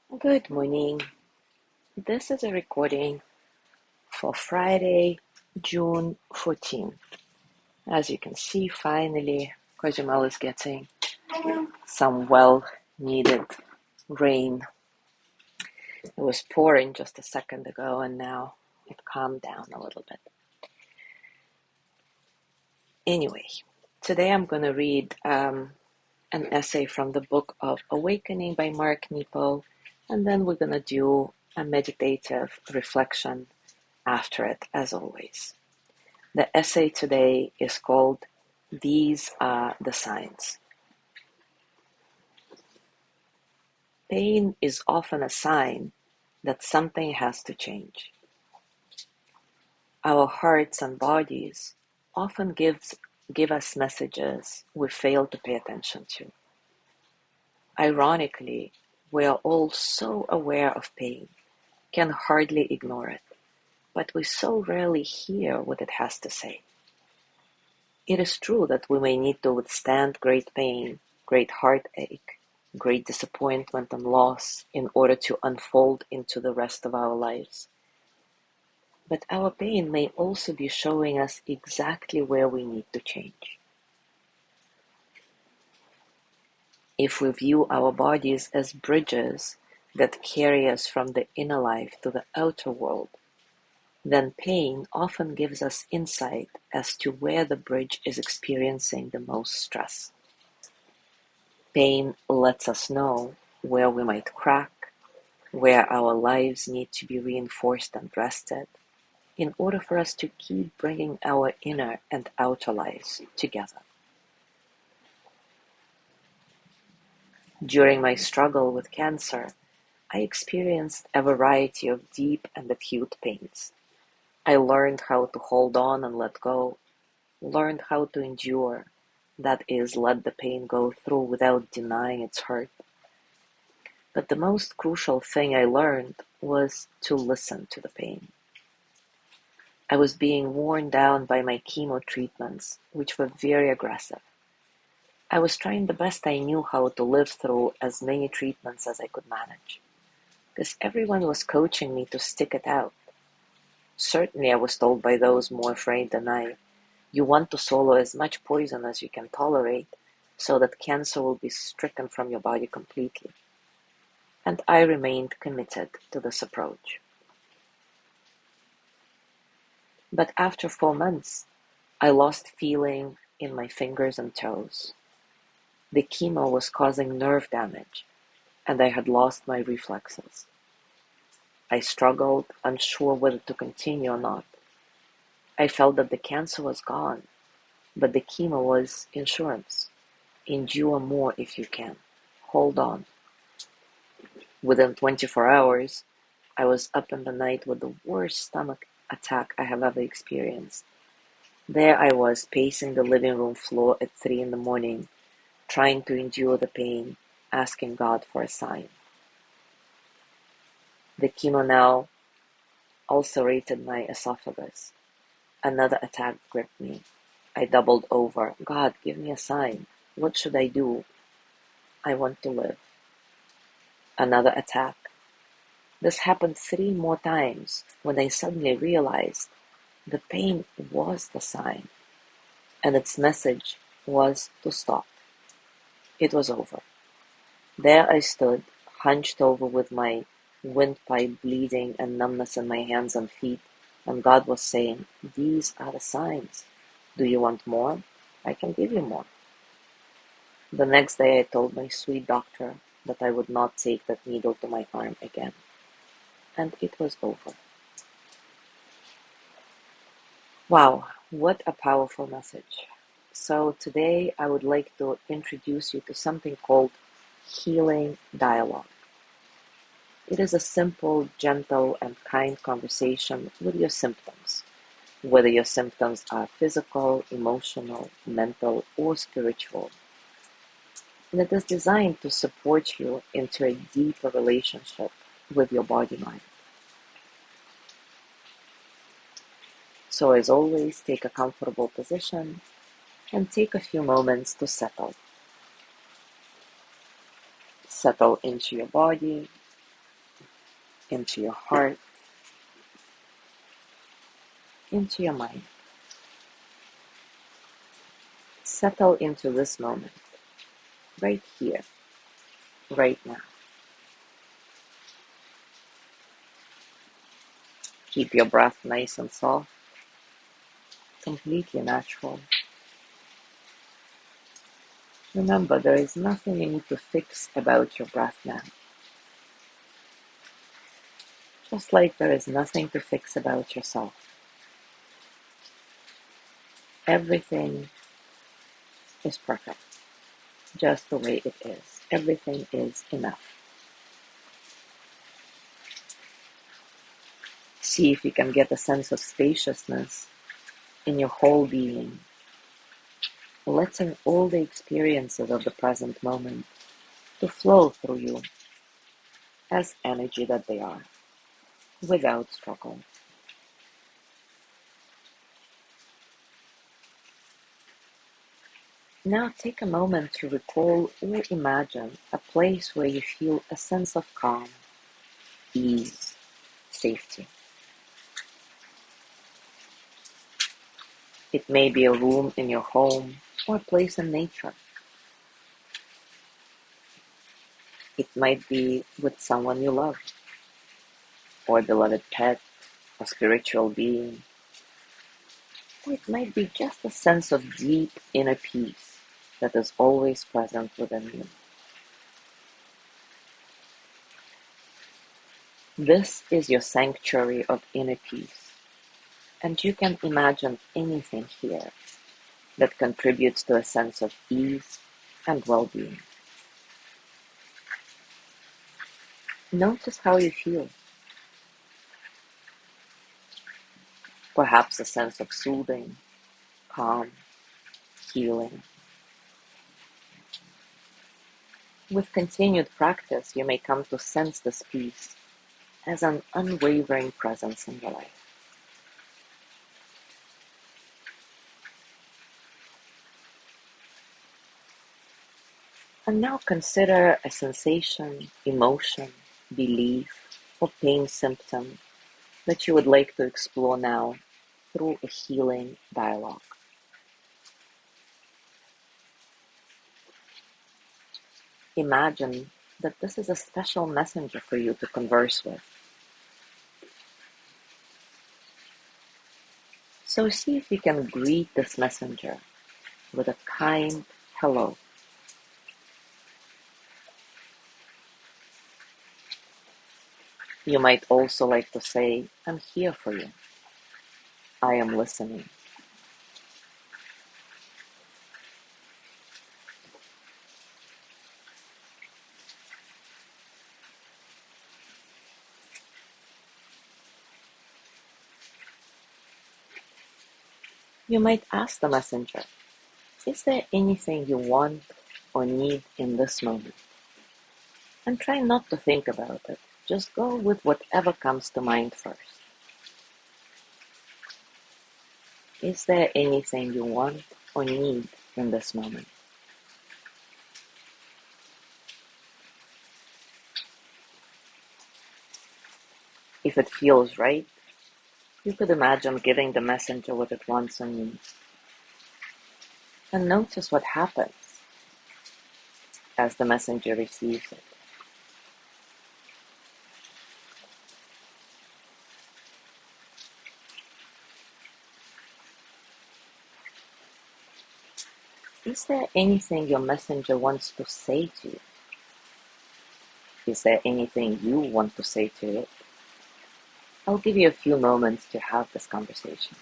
Good morning. This is a recording for Friday, June 14th. As you can see, finally, Cozumel is getting some well-needed rain. It was pouring just a second ago, and now it calmed down a little bit. Anyway, today I'm going to read an essay from the book of Awakening by Mark Nepo, and then we're going to do a meditative reflection after it, as always. The essay today is called These Are the Signs. Pain is often a sign that something has to change. Our hearts and bodies often give us messages we fail to pay attention to. Ironically, we are all so aware of pain, can hardly ignore it, but we so rarely hear what it has to say. It is true that we may need to withstand great pain, great heartache, great disappointment and loss in order to unfold into the rest of our lives. But our pain may also be showing us exactly where we need to change. If we view our bodies as bridges that carry us from the inner life to the outer world, then pain often gives us insight as to where the bridge is experiencing the most stress. Pain lets us know where we might crack, where our lives need to be reinforced and rested, in order for us to keep bringing our inner and outer lives together. During my struggle with cancer, I experienced a variety of deep and acute pains. I learned how to hold on and let go, learned how to endure, that is, let the pain go through without denying its hurt. But the most crucial thing I learned was to listen to the pain. I was being worn down by my chemo treatments, which were very aggressive. I was trying the best I knew how to live through as many treatments as I could manage, because everyone was coaching me to stick it out. Certainly I was told by those more afraid than I, you want to swallow as much poison as you can tolerate so that cancer will be stricken from your body completely. And I remained committed to this approach. But after 4 months, I lost feeling in my fingers and toes. The chemo was causing nerve damage, and I had lost my reflexes. I struggled, unsure whether to continue or not. I felt that the cancer was gone, but the chemo was insurance. Endure more if you can. Hold on. Within 24 hours, I was up in the night with the worst stomach attack I have ever experienced. There I was, pacing the living room floor at 3 in the morning, trying to endure the pain, asking God for a sign. The chemo now ulcerated my esophagus. Another attack gripped me. I doubled over. God, give me a sign. What should I do? I want to live. Another attack. This happened 3 more times when I suddenly realized the pain was the sign, and its message was to stop. It was over. There I stood, hunched over with my windpipe bleeding and numbness in my hands and feet, and God was saying, these are the signs. Do you want more? I can give you more. The next day I told my sweet doctor that I would not take that needle to my arm again. And it was over. Wow, what a powerful message. So today I would like to introduce you to something called healing dialogue. It is a simple, gentle, and kind conversation with your symptoms, whether your symptoms are physical, emotional, mental, or spiritual. And it is designed to support you into a deeper relationship with your body-mind. So as always, take a comfortable position and take a few moments to settle. Settle into your body, into your heart, into your mind. Settle into this moment, right here, right now. Keep your breath nice and soft, completely natural. Remember, there is nothing you need to fix about your breath now. Just like there is nothing to fix about yourself. Everything is perfect, just the way it is. Everything is enough. See if you can get a sense of spaciousness in your whole being, letting all the experiences of the present moment to flow through you as energy that they are, without struggle. Now take a moment to recall or imagine a place where you feel a sense of calm, ease, safety. It may be a room in your home or a place in nature. It might be with someone you love, or a beloved pet, a spiritual being, or it might be just a sense of deep inner peace that is always present within you. This is your sanctuary of inner peace, and you can imagine anything here that contributes to a sense of ease and well-being. Notice how you feel. Perhaps a sense of soothing, calm, healing. With continued practice, you may come to sense this peace as an unwavering presence in your life. And now consider a sensation, emotion, belief, or pain symptom that you would like to explore now through a healing dialogue. Imagine that this is a special messenger for you to converse with. So see if you can greet this messenger with a kind hello. You might also like to say, I'm here for you. I am listening. You might ask the messenger, is there anything you want or need in this moment? And try not to think about it. Just go with whatever comes to mind first. Is there anything you want or need in this moment? If it feels right, you could imagine giving the messenger what it wants or needs. And notice what happens as the messenger receives it. Is there anything your messenger wants to say to you? Is there anything you want to say to it? I'll give you a few moments to have this conversation.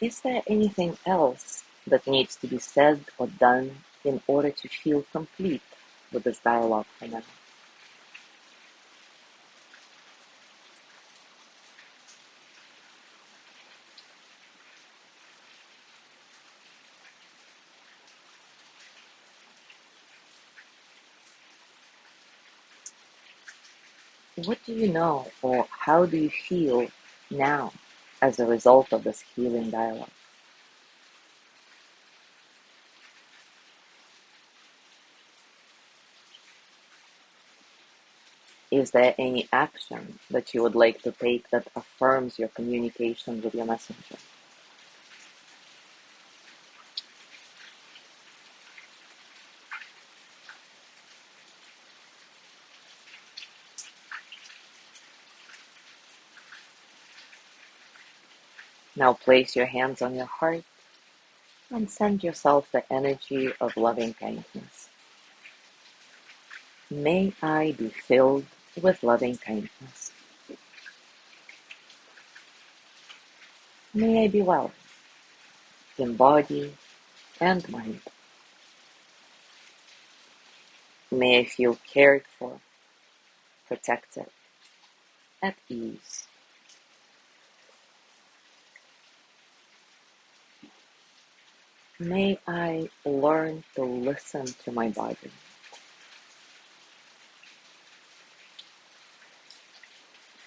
Is there anything else that needs to be said or done in order to feel complete with this dialogue for now? What do you know or how do you feel now as a result of this healing dialogue? Is there any action that you would like to take that affirms your communication with your messenger? Now place your hands on your heart and send yourself the energy of loving kindness. May I be filled with loving kindness. May I be well in body and mind. May I feel cared for, protected, at ease. May I learn to listen to my body.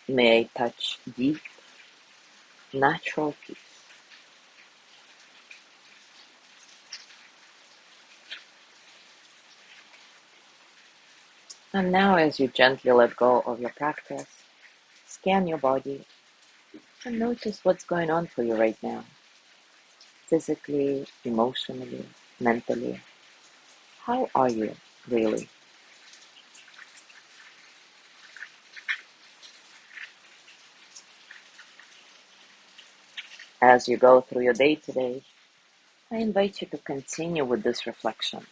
May I touch deep, natural peace. And now, as you gently let go of your practice, scan your body and notice what's going on for you right now, physically, emotionally, mentally. How are you, really? As you go through your day today, I invite you to continue with this reflection.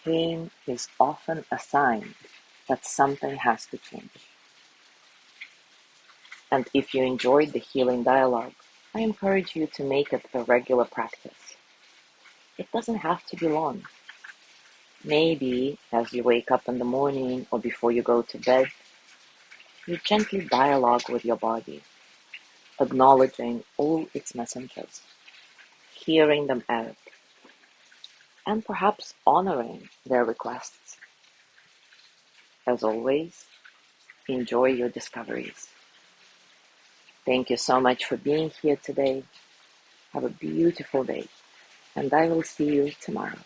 Pain is often a sign that something has to change. And if you enjoyed the healing dialogue, I encourage you to make it a regular practice. It doesn't have to be long. Maybe as you wake up in the morning or before you go to bed, you gently dialogue with your body, acknowledging all its messengers, hearing them out, and perhaps honoring their requests. As always, enjoy your discoveries. Thank you so much for being here today. Have a beautiful day, and I will see you tomorrow.